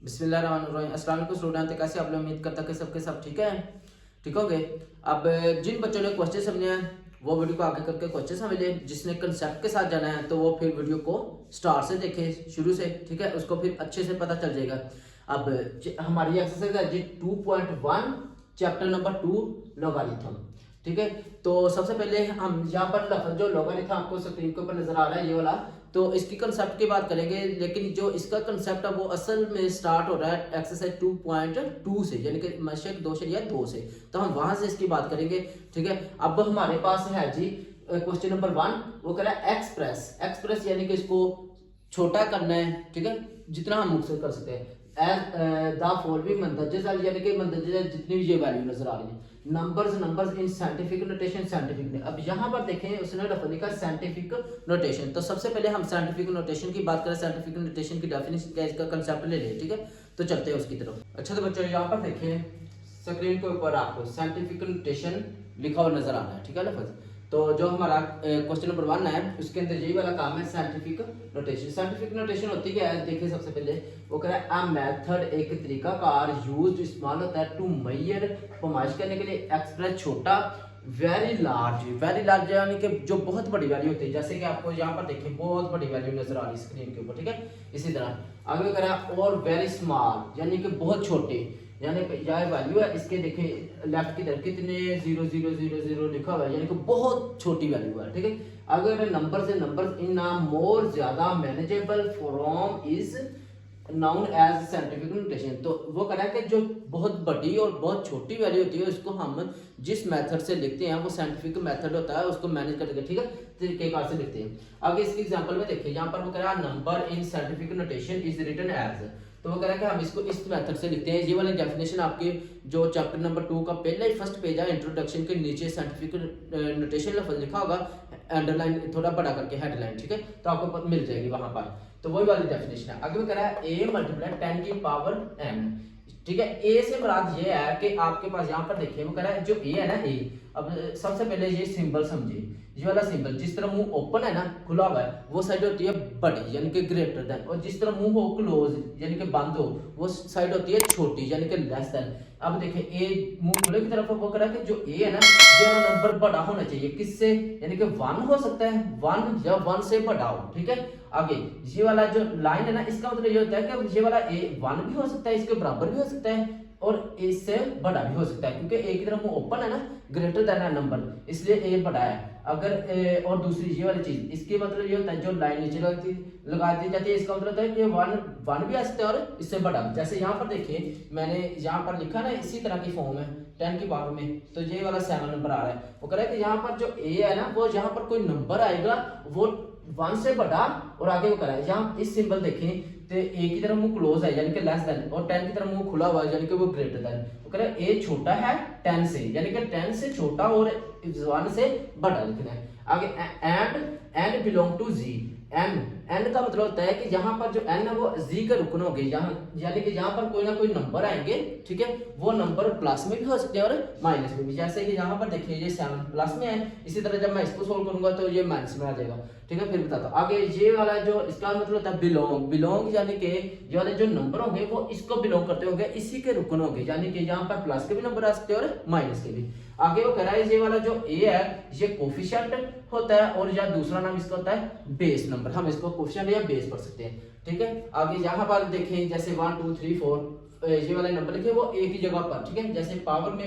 बिस्मिल्लाहिर्रहमानिर्रहीम। अस्सलाम वालेकुम स्टूडेंट, कैसे आप लोग? उम्मीद करता कि सबके सब ठीक है, ठीक होंगे। अब जिन बच्चों ने क्वेश्चन समझे हैं वो वीडियो को आगे करके क्वेश्चन समझ ले। जिसने कंसेप्ट के साथ जाना है तो वो फिर वीडियो को स्टार्ट से देखे, शुरू से, ठीक है, उसको फिर अच्छे से पता चल जाएगा। अब हमारी एक्सरसाइज है जी 2.1 चैप्टर नंबर 2 लॉगरिथम, ठीक है। तो सबसे पहले हम यहाँ पर लफ्ज जो लॉगरिथम आपको स्क्रीन के ऊपर नजर आ रहा है ये वाला, तो इसकी कंसेप्ट की बात करेंगे। लेकिन जो इसका कंसेप्ट है वो असल में स्टार्ट हो रहा है एक्सरसाइज 2.2 से, यानी कि मशक 2 से। तो हम वहां से इसकी बात करेंगे, ठीक है। अब हमारे पास है जी क्वेश्चन नंबर 1, वो कह रहा है एक्सप्रेस। एक्सप्रेस यानी कि इसको छोटा करना है, ठीक है, जितना हम मुख्तसर कर सकते हैं। एज द फॉलोइंग मंदरजे, यानी कि मंदरजे जितनी भी ये वैल्यू नजर आ रही है। Numbers in scientific notation, scientific ने, अब यहाँ पर देखें उसने लफ्ज लिखा साइंटिफिक नोटेशन। तो सबसे पहले हम साइंटिफिक नोटेशन की बात करें, साइंटिफिक नोटेशन की डेफिनेशन क्या है, इसका कंसेप्ट ले लें, ठीक है। तो चलते हैं उसकी तरफ। अच्छा तो बच्चों यहाँ पर देखें स्क्रीन के ऊपर आपको साइंटिफिक नोटेशन लिखा हुआ नजर आ रहा है, ठीक है लफ्ज। तो जो हमारा क्वेश्चन नंबर 1 है उसके अंदर यही वाला काम है, साइंटिफिक नोटेशन। साइंटिफिक नोटेशन होती क्या है, देखिए सबसे पहले वो कह रहा है अ मेथड, एक तरीका कार यूज इस्तेमाल होता है टू मेजर, पैमाइश करने के लिए, एक्सप्रेस छोटा, वेरी लार्ज। वेरी लार्ज यानी कि जो बहुत बड़ी वैल्यू होती है, जैसे कि आपको यहाँ पर देखिए बहुत बड़ी वैल्यू नजर आ रही है स्क्रीन के ऊपर, ठीक है। इसी तरह आगे कह रहा है और वेरी स्मॉल यानी कि बहुत छोटे, यानी यह वैल्यू है इसके देखें लेफ्ट की तरफ कितने 0000 लिखा हुआ है, यानी कि बहुत छोटी वैल्यू है, ठीक है। अगर नंबर से नंबर इन मोर ज्यादा manageable form is known as scientific notation. तो वो कह रहा है कि जो बहुत बड़ी और बहुत छोटी वैल्यू होती है उसको हम जिस मेथड से लिखते हैं वो साइंटिफिक मेथड होता है, उसको मैनेज करके, ठीक है, तरीकेकार से लिखते हैं। आगे इसकी एग्जांपल में देखिए, यहाँ पर वो कह रहा है number in scientific notation is written as. तो वो कह रहा है कि हम इसको इस मेथड से लिखते हैं। ये वाली डेफिनेशन आपके जो चैप्टर नंबर 2 का पहला ही फर्स्ट पेज है, इंट्रोडक्शन के नीचे साइंटिफिक नोटेशन लफ्ज लिखा होगा, अंडरलाइन थोड़ा बड़ा करके हेडलाइन, ठीक है, तो आपको मिल जाएगी वहां पर। तो वही वाली डेफिनेशन है। आगे वो कह रहा है a मल्टीप्लाई 10 की पावर n, ठीक है। a से मुराद ये है कि आपके पास यहाँ पर देखिए वो कह रहा है जो a है ना, a, अब सबसे पहले ये सिंबल समझिए, ये वाला सिंबल जिस तरह मुंह ओपन है ना, खुला हुआ है, वो साइड होती है बड़ी यानी कि ग्रेटर देन, और जिस तरह मुंह हो क्लोज यानी कि बंद हो वो साइड होती है छोटी यानी कि लेस देन। अब देखिए ए मुंह खुले की तरफ वो कह रहा है कि जो ए है ना ये नंबर बड़ा होना चाहिए, किससे, यानी कि 1 हो सकता है, 1 या 1 से बड़ा हो, ठीक है। आगे ये वाला जो लाइन है ना इसका मतलब ये होता है कि ये वाला ए 1 भी हो सकता है, इसके बराबर भी हो सकता है और इससे बड़ा भी हो सकता है, क्योंकि ए की तरफ मुंह ओपन है ना, ग्रेटर देन है नंबर, इसलिए ए बड़ा है। अगर और दूसरी ये वाली चीज, इसके मतलब ये होता है जो लाइन नीचे लगा दी जाती है, इसका मतलब होता है कि 1 भी आ सकता है और इससे बड़ा। जैसे यहाँ पर देखिए मैंने यहाँ पर लिखा ना इसी तरह की फॉर्म है 10 की पावर में, तो ये वाला 7 नंबर आ रहा है। वो कह रहा है कि यहाँ पर जो ए है ना वो यहाँ पर कोई नंबर आएगा वो 1 से बड़ा, और आगे वो कह रहा है यहाँ इस सिंबल देखें तो ए की तरफ मुंह क्लोज है यानी कि लेस देन, और 10 की तरफ मुंह खुला हुआ है यानी कि वो ग्रेटर देन। वो कह रहा है ए छोटा है 10 से, यानी कि 10 से छोटा और 1 से बड़ा लिखना है। आगे and belong to G, N का मतलब होता है कि यहाँ पर जो एन है वो जी के रुकन हो गए, यहाँ यानी कि यहाँ पर कोई ना कोई नंबर आएंगे, ठीक है, वो नंबर प्लस में भी हो सकते हैं और माइनस में भी। जैसे कि यहाँ पर देखिए ये 7 प्लस में है, इसी तरह जब मैं इसको सोल्व करूंगा तो ये माइनस में आ जाएगा, ठीक है। फिर बताता हूँ आगे ये वाला जो इसका मतलब होता है बिलोंग यानी कि ये वाले जो नंबर होंगे वो इसको बिलोंग करते होंगे, इसी के रुकन होंगे, यानी कि यहाँ पर प्लस के भी नंबर आ सकते हैं और माइनस के भी। आगे वो कह रहा है ये वाला जो ए है ये कोफिशिएंट होता है, और या दूसरा नाम इसका होता है बेस नंबर, हम इसको कोफिशिएंट या बेस पढ़ सकते हैं, ठीक है। आगे यहाँ पर देखें जैसे 1 2 3 4 ये वाले नंबर लिखे वो एक ही जगह पर, ठीक है, जैसे पावर में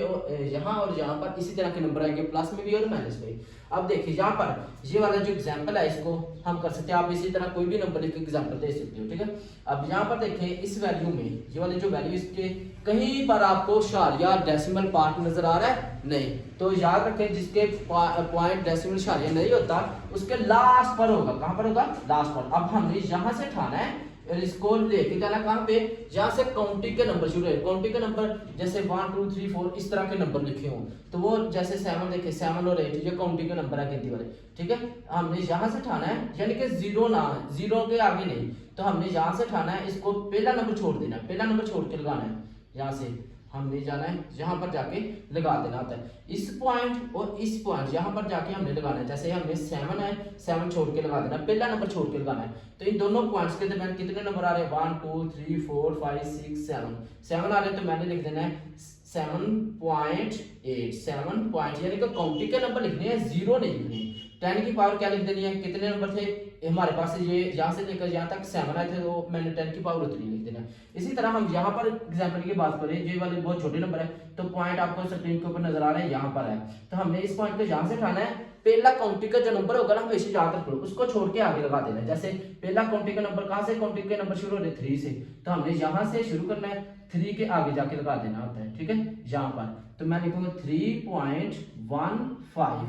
यहाँ और यहाँ पर इसी तरह के नंबर आएंगे प्लस में भी और माइनस में भी। अब देखिए यहाँ पर ये वाला जो एग्जांपल है इसको हम कर सकते हैं, आप इसी तरह कोई भी नंबर लिख के एग्जांपल दे सकते हो, ठीक है। अब यहाँ पर देखें इस वैल्यू में ये वाले जो वैल्यू इसके कहीं पर आपको शारिया डेसिमल पार्ट नजर आ रहा है नहीं, तो याद रखें जिसके पॉइंट डेसिमल शारिया नहीं होता उसके लास्ट पर होगा, कहां पर होगा, लास्ट पर। अब हमने यहां से ठाना है और इसको लेके जाना कहां पे, जहां से काउंटिंग के नंबर शुरू है, काउंटिंग के नंबर जैसे 1 2 3 4 इस तरह के नंबर लिखे हों, तो वो जैसे 7 देखे 7 और 8 ये काउंटिंग के नंबर है गिनती वाले, ठीक है। हमने यहां से ठाना है यानी कि 0 ना है, 0 के आगे नहीं, तो हमने यहां से ठाना है, इसको पहला नंबर छोड़ देना है, पहला नंबर छोड़ के लगाना है यहाँ से। हमने जाना है यहाँ पर जाके लगा देना होता है। इस पॉइंट और इस पॉइंट यहाँ पर जाके हमने लगाना है। जैसे हमने 7 है, 7 छोड़ के लगा देना, पहला नंबर छोड़ के लगाना है। तो इन दोनों पॉइंट्स के दरमियान कितने नंबर आ रहे हैं, 1 2 3 4 5 6 7 7 आ रहे हैं। तो मैंने लिख देना है 7.8 7 पॉइंट, यानी कि काउंटिंग के नंबर लिखने हैं, जीरो नहीं लिखने। 10 की पावर क्या लिख देनी है, कितने नंबर थे हमारे पास, ये यहाँ से लेकर यहाँ तक 7 आए थे, तो मैंने 10 की पावर उतनी लिख देना है। इसी तरह हम यहाँ पर एग्जाम्पल की बात करें, ये वाले बहुत छोटे नंबर है, तो पॉइंट आपको स्क्रीन के ऊपर नजर आ रहा है, यहाँ पर है। तो हमने इस पॉइंट को यहाँ से उठाना है, पहला काउंटिंग का जो नंबर होगा ना हमेशा याद रख लो, उसको छोड़ के आगे लगा देना है। जैसे पहला काउंटिंग का नंबर कहाँ से, काउंटिंग के नंबर शुरू हो रहे 3 से, तो हमने यहाँ से शुरू करना है, 3 के आगे जाके लगा देना होता है, ठीक है। यहाँ पर तो मैं लिखूंगा 3.15,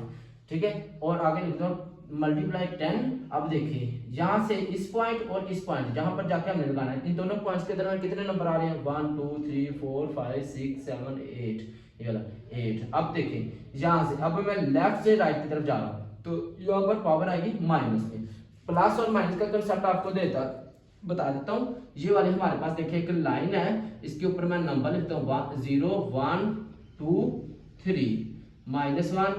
ठीक है, और आगे लिख दो मल्टीप्लाई 10। अब देखिए यहाँ से इस पॉइंट और इस पॉइंट जहां पर जाके हमने लगाना है, इन दोनों पॉइंट्स के दरमियान कितने नंबर आ रहे हैं, 1 2 3 4 5 6 7 8, ये वाला 8। अब देखिए यहाँ से अब मैं लेफ्ट से राइट की तरफ जा रहा हूँ, तो यहाँ पर पावर आएगी माइनस में। प्लस और माइनस का कंसेप्ट आपको बता देता हूँ। ये वाले हमारे पास देखिए एक लाइन है, इसके ऊपर मैं नंबर लिखता हूँ 0 1 2 3 -1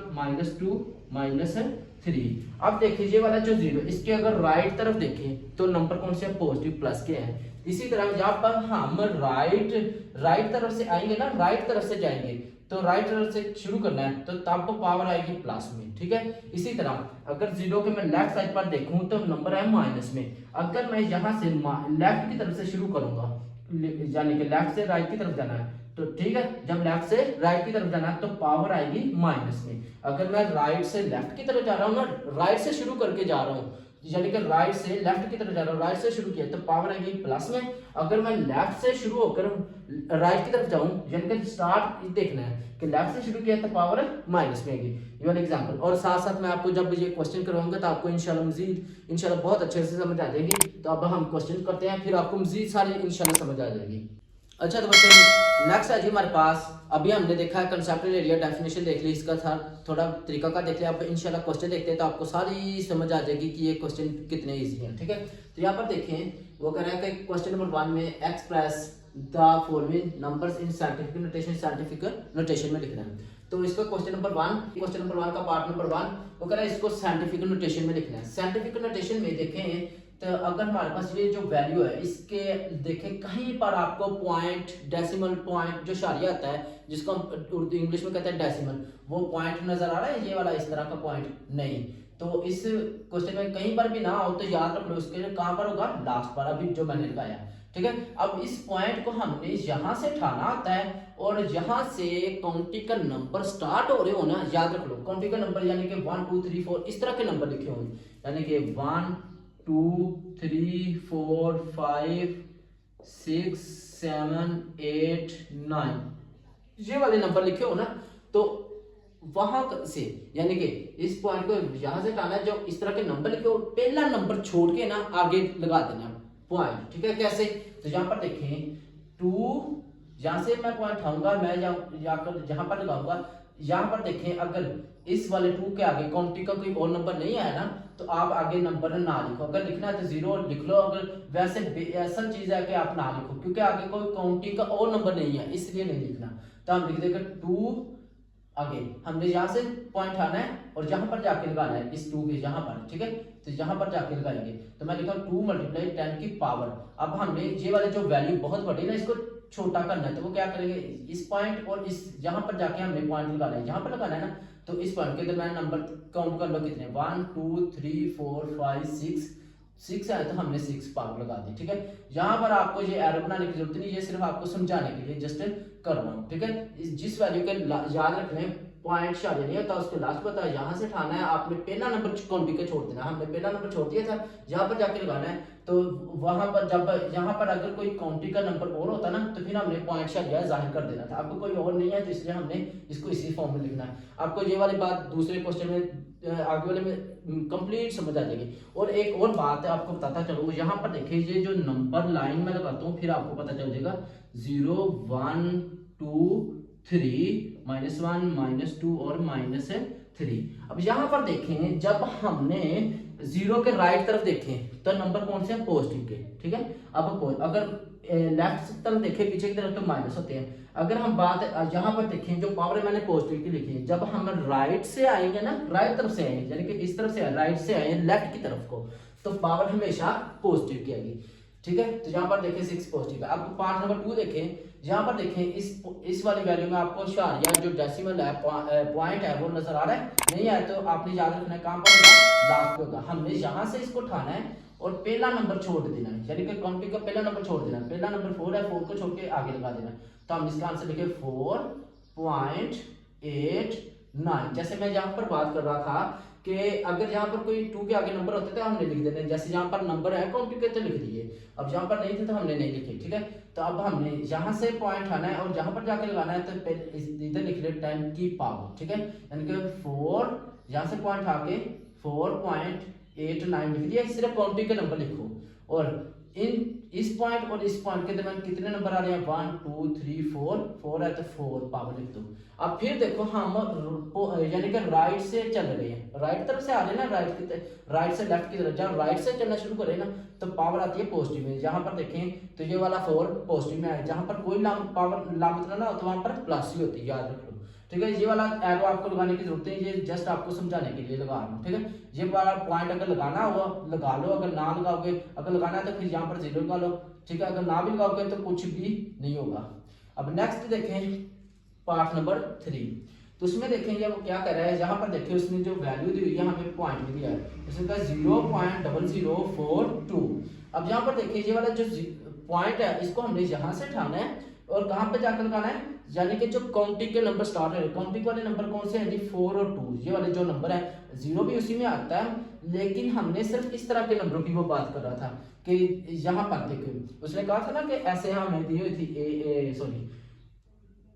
-2 -3। अब देखिए ये वाला जो 0, इसके अगर राइट तरफ देखें तो नंबर कौन से पॉजिटिव प्लस के हैं। इसी तरह जहाँ पर हम राइट तरफ से आएंगे ना, राइट तरफ से जाएंगे, तो राइट तरफ से शुरू करना है, तो तब पावर आएगी प्लस में, ठीक है। इसी तरह अगर 0 के मैं लेफ्ट साइड पर देखूं तो नंबर है माइनस में। अगर मैं यहाँ से लेफ्ट की तरफ से शुरू करूंगा, यानी कि लेफ्ट से राइट की तरफ जाना है, तो ठीक है, जब लेफ्ट से राइट की तरफ जाना है तो पावर आएगी माइनस में। अगर मैं राइट से लेफ्ट की तरफ जा रहा हूँ ना, राइट से शुरू करके जा रहा हूँ, यानी कि राइट से लेफ्ट की तरफ जा रहा हूँ, राइट से शुरू किया तो पावर आएगी प्लस में। अगर मैं लेफ्ट से शुरू होकर राइट की तरफ जाऊं, यानी कि स्टार्ट देखना है कि लेफ्ट से शुरू किया तो पावर माइनस में आएगी। ये वाला एग्जांपल। और साथ साथ मैं आपको जब ये क्वेश्चन करवाऊंगा तो आपको इंशाल्लाह बहुत अच्छे से समझ आ जाएगी। तो अब हम क्वेश्चन करते हैं, फिर आपको मजीद सारी इंशाल्लाह समझ आ जाएगी। अच्छा तो बच्चों नेक्स्ट है जी हमारे पास, अभी हमने देखा है कंसेप्चुअल एरिया, डेफिनेशन देख ली, इसका था थोड़ा तरीका का देख लिया। अब इंशाल्लाह क्वेश्चन देखते हैं तो आपको सारी समझ आ जाएगी कि ये क्वेश्चन कितने इजी हैं, ठीक है। तो यहाँ पर देखें वो कह रहा है कि क्वेश्चन नंबर 1 में express the following numbers in scientific notation, scientific notation में लिखना है। तो इसका क्वेश्चन नंबर 1 का पार्ट नंबर 1 वो कह रहा है इसको साइंटिफिक नोटेशन में लिखना है। साइंटिफिक नोटेशन में देखें तो अगर हमारे पास ये जो वैल्यू है, इसके देखें कहीं पर आपको पॉइंट, डेसिमल पॉइंट जो शारिया आता है, जिसको हम उर्दू इंग्लिश में कहते हैं डेसिमल, वो पॉइंट नजर आ रहा है, ये वाला इस तरह का पॉइंट नहीं। तो इस क्वेश्चन में कहीं पर भी ना हो तो याद रख लो इसके लिए कहां पर होगा, लास्ट पर, अभी जो मैंने लगाया, ठीक है। अब इस पॉइंट को हमने यहां से उठाना आता है और यहां से काउंटिंग का नंबर स्टार्ट हो रहे हो ना, याद रख लो काउंटिंग का नंबर यानी कि 1 2 3 4 इस तरह के नंबर लिखे होंगे, यानी कि 1 2 3 4 5 6 7 8 9 ये वाले नंबर लिखे हो ना, तो वहां से यानी कि इस पॉइंट को यहां से उठाना है, जो इस तरह के नंबर लिखे हो पहला नंबर छोड़ के ना आगे लगा देना पॉइंट, ठीक है। कैसे, तो यहाँ पर देखें 2, यहां से मैं पॉइंट उठाऊंगा, मैं यहाँ पर लगाऊंगा, यहाँ पर देखें अगर इस वाले 2 के आगे काउंटिंग का कोई और नंबर नहीं आया ना, तो आप आगे नंबर ना लिखो। अगर लिखना है तो 0 लिख लो, अगर वैसे असल चीज है कि आप ना लिखो, क्योंकि आगे कोई काउंटिंग का और नंबर नहीं है, इसलिए नहीं लिखना। तो हम लिख देंगे 2, आगे हमने यहाँ से पॉइंट आना है और यहाँ पर जाके लगाना है, इस 2 के यहाँ पर, ठीक है। तो यहाँ पर जाके लगाएंगे, तो मैं लिखा 2 × 10 की पावर। अब हमने ये वाले जो वैल्यू बहुत बड़ी ना, इसको छोटा करना है, तो वो क्या करेंगे, इस पॉइंट और इस यहाँ पर जाके हमने पॉइंट लगाना है, यहाँ पर लगाना है ना, तो इस पॉइंट के दरमियान नंबर काउंट कर लो कितने, 1 2 3 4 5 6 है, तो हमने 6 पावर लगा दी, ठीक है। यहाँ पर आपको ये एरो बनाने की जरूरत नहीं, ये सिर्फ आपको समझाने के लिए जस्ट कर रहा हूँ, ठीक है। जिस वैल्यू के याद रखने पॉइंट शायद नहीं होता, उसके लास्ट पता है, यहाँ से उठाना है, आपने पहला नंबर काउंटिंग का छोड़ देना, हमने पहला नंबर छोड़ दिया था, यहाँ पर जाके लगाना है। तो वहां पर जब यहाँ पर अगर कोई काउंटिंग का नंबर और होता ना, तो फिर हमने पॉइंट शायद जाहिर कर देना था। आपको कोई और नहीं है, तो इसलिए हमने इसको इसी फॉर्म में लिखना है। आपको ये वाली बात दूसरे क्वेश्चन में आगे वाले में कंप्लीट समझ आ जाएगी। और एक और बात है आपको बताता चलो, यहाँ पर देखिए ये जो नंबर लाइन में लगाता हूँ, फिर आपको पता चल जाएगा 0 1 2 3 -1 -2 और -3। अब यहाँ पर देखें जब हमने 0 के राइट तरफ देखें तो नंबर कौन से हैं, पॉजिटिव के, ठीक है। अब अगर लेफ्ट तरफ देखें पीछे की तरफ तो माइनस होते हैं। अगर हम बात यहाँ पर देखें जो पावर मैंने पॉजिटिव की लिखी है, जब हम राइट से आएंगे ना, राइट तरफ से आएंगे यानी कि इस तरफ से राइट से आए लेफ्ट की तरफ को, तो पावर हमेशा पॉजिटिव की आएगी। ठीक है, तो यहाँ पर देखें 6 पॉजिटिव है। अब पार्ट नंबर 2 देखें, यहाँ पर देखें इस वाली वैल्यू में आपको या जो डेसिमल है पॉइंट है वो नजर आ रहा है, नहीं आया तो आपने याद रखना है कहाँ पर होगा, लास्ट पे होगा। हमने यहाँ से इसको उठाना है और पहला नंबर छोड़ देना है, यानी कि काउंटिंग का पहला नंबर छोड़ देना है। पहला नंबर 4 है, 4 को छोड़ के आगे लगा देना है। तो हम इसका आंसर लिखे 4.89। जैसे मैं यहाँ पर बात कर रहा था कि अगर यहाँ पर कोई 2 के आगे नंबर होते तो हमने लिख देते हैं, जैसे यहाँ पर नंबर है काउंटिंग के तो लिख दिए, अब यहाँ पर नहीं थे तो हमने नहीं लिखे। ठीक है, तो अब हमने यहाँ से पॉइंट आना है और जहाँ पर जाके लगाना है तो इधर लिख ले 10 की पावर। ठीक है, यानी कि 4 यहाँ से पॉइंट आके 4.89 लिख दिया। सिर्फ काउंटिंग के नंबर लिखो और इस पॉइंट और इस पॉइंट के दरमियान कितने नंबर आ रहे हैं, 1 2 3 4 है तो 4 पावर लिख दो। अब फिर देखो हम यानी कि राइट से चल रहे हैं, राइट तरफ से आ रहे हैं ना, राइट से लेफ्ट की तरफ, जब राइट से चलना शुरू करें ना तो पावर आती है पॉजिटिव में। यहाँ पर देखें तो ये वाला 4 पॉजिटिव में है, जहाँ पर कोई पावर लामत ना हो तो वहां पर प्लस ही होती है, याद रख लो। ठीक है, ये वाला एरो आपको लगाने की जरूरत है, ये जस्ट आपको समझाने के लिए लगा रहा हूँ। ठीक है, ये वाला पॉइंट अगर लगाना हुआ लगा लो, अगर ना लगाओगे, अगर लगाना है तो फिर यहाँ पर 0 लगा लो। ठीक है, अगर ना भी लगाओगे तो कुछ भी नहीं होगा। अब नेक्स्ट देखें पार्ट नंबर 3, तो उसमें देखेंगे वो क्या कर रहा है। यहाँ पर देखिए उसने जो वैल्यू दी हुई है हमें पॉइंट भी दिया है, उसने कहा 0.0042। अब यहाँ पर देखिए ये वाला जो पॉइंट है इसको हमने यहाँ से उठाना है और कहाँ पे जाकर लगाना है, यानी कि जो काउंटिंग के नंबर स्टार्ट है, काउंटिंग वाले नंबर कौन से हैं जी, 4 और 2, ये वाले जो नंबर है, 0 भी उसी में आता है, लेकिन हमने सिर्फ इस तरह के नंबरों की वो बात कर रहा था कि यहाँ पर देखो उसने कहा था ना कि ऐसे हमें दी हुई थी सॉरी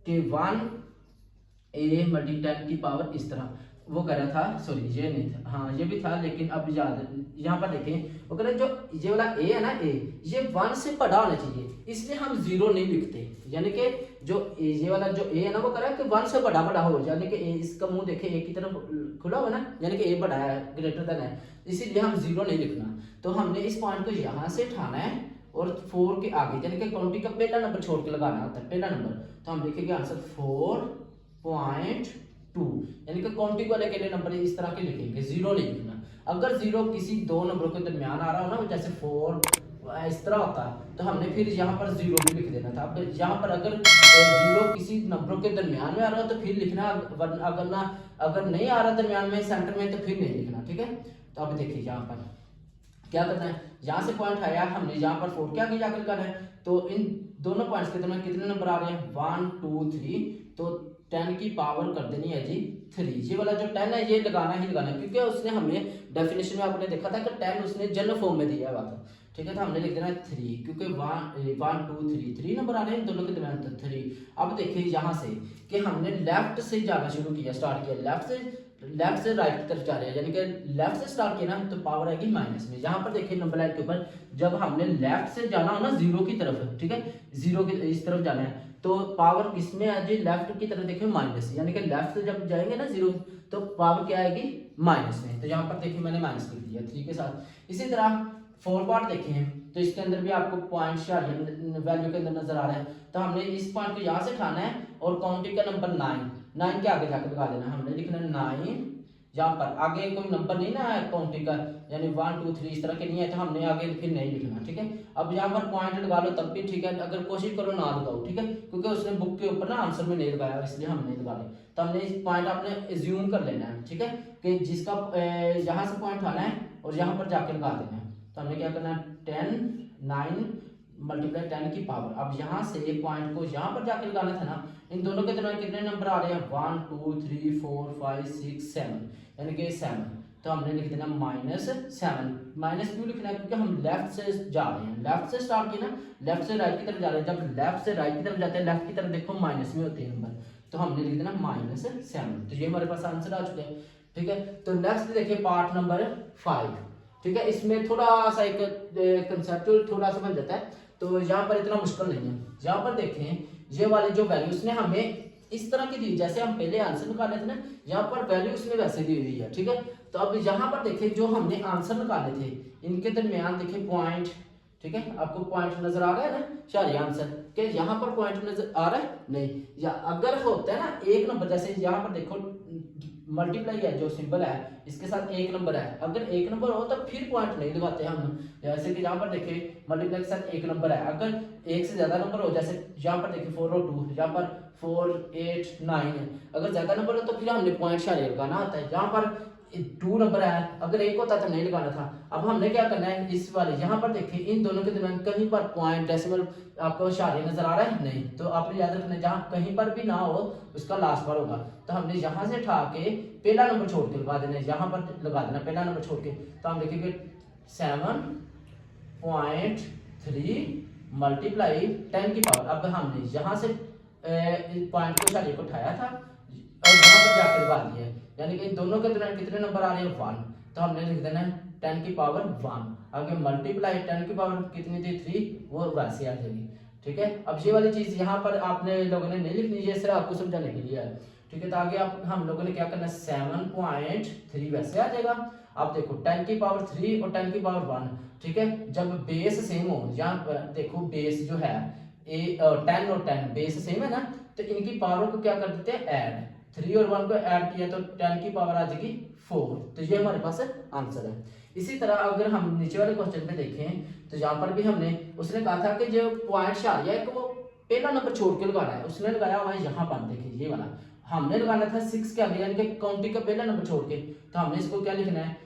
कि 1 मल्टी 10 की पावर इस तरह वो कर रहा था, सॉरी ये नहीं था, हाँ ये भी था, लेकिन अब याद यहाँ पर देखें वो कह रहे जो ये वाला ए है ना, ये 1 से बड़ा होना चाहिए, इसलिए हम 0 नहीं लिखते। यानी कि जो ये वाला जो ए है ना वो कह रहा है कि 1 से बड़ा हो, यानी कि इसका मुंह देखे ए की तरफ खुला हुआ ना, यानी कि ए बड़ा है, ग्रेटर देन है, इसीलिए हम 0 नहीं लिखना। तो हमने इस पॉइंट को यहाँ से उठाना है और 4 के आगे यानी कि काउंटिंग का पहला नंबर छोड़ के लगाना होता है, पहला नंबर। तो हम लिखेंगे आंसर 4.2, यानी कि काउंटिंग वाले के लिए नंबर इस तरह के लिखेंगे, 0 नहीं लिखना। अगर 0 किसी दो नंबरों के दरमियान आ रहा हो ना, जैसे 4 इस तरह होता है, तो हमने फिर यहाँ पर 0 भी लिख देना था। अब यहाँ पर अगर 0 किसी नंबरों के दरमियान में आ रहा हो तो फिर लिखना, अगर नहीं आ रहा दरमियान में सेंटर में तो फिर नहीं लिखना। ठीक है, तो अब देखिए यहाँ पर क्या करना है, यहाँ से पॉइंट आया, हमने यहाँ पर 4 के आगे जाकर करना है, तो इन दोनों पॉइंट्स के दरमियान कितने नंबर आ रहे हैं, 1 2 3, तो 10 की पावर कर देनी है जी 3। ये वाला जो 10 है ये लगाना ही लगाना है, क्योंकि उसने हमें डेफिनेशन में आपने देखा था कि 10 उसने जनरल फॉर्म में दिया हुआ था। ठीक है, तो हमने लिख देना है 3, क्योंकि 1 2 3 नंबर आ रहे हैं दोनों के दरमियान, तो 3। अब देखिए यहाँ से कि हमने लेफ्ट से जाना शुरू किया, स्टार्ट किया लेफ्ट से राइट की तरफ जा रहे हैं, यानी कि लेफ्ट से स्टार्ट किया ना तो पावर आएगी माइनस में। यहाँ पर देखिए नंबर लाइन के ऊपर जब हमने लेफ्ट से जाना हो ना 0 की तरफ, ठीक है 0 की इस तरफ जाना है, तो पावर किसमें आ जाए, लेफ्ट की तरफ देखिए माइनस, यानी कि लेफ्ट से जब जाएंगे ना 0 तो पावर क्या आएगी माइनस में। तो यहाँ पर देखिए मैंने माइनस कर दिया 3 के साथ। इसी तरह 4 पार्ट देखें तो इसके अंदर भी आपको पॉइंट वैल्यू के अंदर नजर आ रहा है, तो हमने इस पॉइंट को यहाँ से उठाना है और काउंटिंग का नंबर 9 के आगे जाकर लगा देना। हमने लिखना 9, यहाँ पर आगे कोई नंबर नहीं ना है काउंटिंग का, यानी 1 2 3 इस तरह के नहीं है, तो हमने आगे फिर नहीं लिखना। ठीक है, अब यहाँ पर पॉइंट लगा लो तब भी ठीक है, अगर कोशिश करो ना लगाओ। ठीक है, क्योंकि उसने बुक के ऊपर ना आंसर में नहीं लगाया, इसलिए हम नहीं लगा रहे। तो हमने इस पॉइंट आपने एज्यूम कर लेना है। ठीक है, कि जिसका यहाँ से पॉइंट आना है और यहाँ पर जाके लगा देना है। तो हमने क्या करना है 9 मल्टीप्लाई 10 की पावर। अब यहाँ से पॉइंट को यहाँ पर जाके लगाना था ना, इन दोनों के दरमियान कितने नंबर आ रहे हैं 1 2 3 4 5 6 7, यानी कि 7। तो हमने लिख देना -7। माइनस क्यों लिखना है, क्योंकि हम लेफ्ट से जा रहे हैं, लेफ्ट से स्टार्ट किया ना, लेफ्ट से राइट की तरफ जा रहे हैं। जब लेफ्ट से राइट की तरफ जाते हैं, लेफ्ट की तरफ देखो माइनस में होते हैं नंबर, तो हमने लिख देना -7। तो ये हमारे पास आंसर आ चुके हैं। ठीक है, तो नेक्स्ट देखिए पार्ट नंबर 5। ठीक है, इसमें थोड़ा सा एक कंसेप्चुअल थोड़ा सा बन जाता है, तो यहाँ पर इतना मुश्किल नहीं है। यहाँ पर देखें ये वाली जो वैल्यू उसने हमें इस तरह की दी, जैसे हम पहले आंसर निकाले थे ना, यहाँ पर वैल्यू उसने वैसे दी हुई है। ठीक है, तो अब यहाँ पर देखें जो हमने आंसर निकाले थे इनके दरमियान देखें पॉइंट ठीक है, आपको पॉइंट नजर आ रहा है ना, शारिया आंसर के यहाँ पर पॉइंट नजर आ रहा है नहीं, या अगर होता है ना एक नंबर, जैसे यहाँ पर देखो मल्टीप्लाई है जो सिंबल है इसके साथ एक नंबर है, अगर एक नंबर हो तो फिर पॉइंट नहीं लगाते हम। जैसे कि यहाँ पर देखिए मल्टीप्लाई के साथ एक नंबर है, अगर एक से ज्यादा नंबर हो, जैसे यहाँ पर देखिए 4 और 2, यहाँ पर 4 8 9 है, अगर ज्यादा नंबर हो तो फिर हमने पॉइंट शारिया लगाना होता है। यहाँ पर 2 नंबर है, अगर एक होता तो नहीं लगाना था। अब हमने क्या करना है, इस वाले यहाँ पर देखिए इन दोनों के दरमियान कहीं पर पॉइंट डेसिमल आपको शारिया नजर आ रहा है नहीं, तो आपने याद रखना है जहाँ कहीं पर भी ना हो उसका लास्ट बार होगा। तो हमने यहाँ से उठा के पहला नंबर छोड़ के लगा देना है, यहाँ पर लगा देना पहला नंबर छोड़ के, तो हम देखेंगे 7.3 मल्टीप्लाई 10 की पावर। अब हमने यहाँ से पॉइंट को शारिया को उठाया था और यहाँ पर जाकर लगा दिया है, यानी कि इन दोनों के दरमियान कितने नंबर आ रहे हैं 1, तो हमने लिख देना है 10 की पावर 1। आगे मल्टीप्लाई 10 की पावर कितनी थी 3, वो वैसे आ जाएगी। ठीक है, अब ये वाली चीज यहाँ पर आपने लोगों ने नहीं लिखनी, ये सिर्फ आपको समझाने के लिए है। ठीक है, तो आगे आप हम लोगों ने क्या करना है 7.3 वैसे आ जाएगा। आप देखो 10 की पावर 3 और 10 की पावर 1, ठीक है, जब बेस सेम हो, यहाँ पर देखो बेस जो है 10 और 10 बेस सेम है ना, तो इनकी पावर को क्या कर देते हैं ऐड, 3 और 1 को ऐड किया तो 10 की पावर आ जाएगी 4, तो ये हमारे पास आंसर है। इसी तरह अगर हम नीचे वाले क्वेश्चन पे देखें तो यहाँ पर भी हमने उसने कहा था कि जो पॉइंट शारिया है वो पहला नंबर छोड़ के लगाना है, उसने लगाया हुआ है यहाँ पर, देखिए ये वाला हमने लगाना था 6 के आगे, यानी कि काउंटिंग का पहला नंबर छोड़ के, तो हमने इसको क्या लिखना है,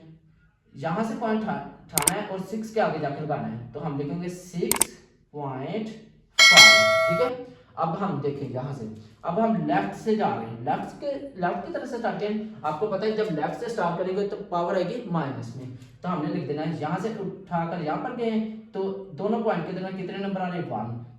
यहाँ से पॉइंट उठाना है और 6 के आगे जाकर लगाना है, तो हम लिखेंगे 6.5। ठीक है, अब हम देखें यहाँ से, अब हम लेफ्ट से जा रहे हैं, लेफ्ट की तरफ से स्टार्ट करें। आपको पता है जब लेफ्ट से स्टार्ट करेंगे तो पावर आएगी माइनस में, तो हमने लिख देना है यहाँ से उठाकर यहाँ पर गए तो दोनों पॉइंट के दरमियान कितने नंबर आ रहे हैं 1,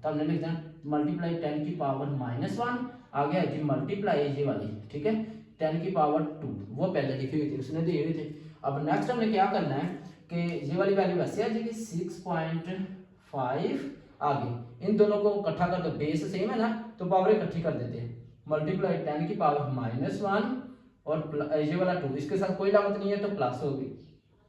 तो हमने लिख देना मल्टीप्लाई 10 की पावर -1, आगे आएगी मल्टीप्लाई ये वाली, ठीक है 10 की पावर 2, वो पहले लिखी हुई थी उसने दिए हुए थे। अब नेक्स्ट हमने क्या करना है कि ये वाली वैल्यू वैसे आ जाएगी 6.5, आगे इन दोनों को इकट्ठा कर दो, बेस सेम है ना तो पावर इकट्ठी कर देते हैं, मल्टीप्लाई 10 की पावर -1 और ये वाला 2, इसके साथ कोई लामत नहीं है तो प्लस होगी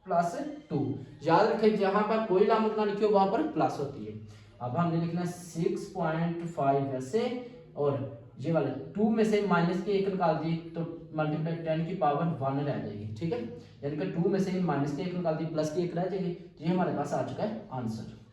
+2। याद रखें जहां पर कोई लामत ना लिखी हो वहां पर प्लस होती है। अब हमने लिखना 6.5 ऐसे, और ये वाला 2 में से माइनस की 1 निकाल दी तो मल्टीप्लाई 10 की पावर 1 रह जाएगी। ठीक है, यानी कि 2 में से माइनस की 1 निकाल दी प्लस की 1 रह जाएगी, तो ये हमारे पास आ चुका है आंसर।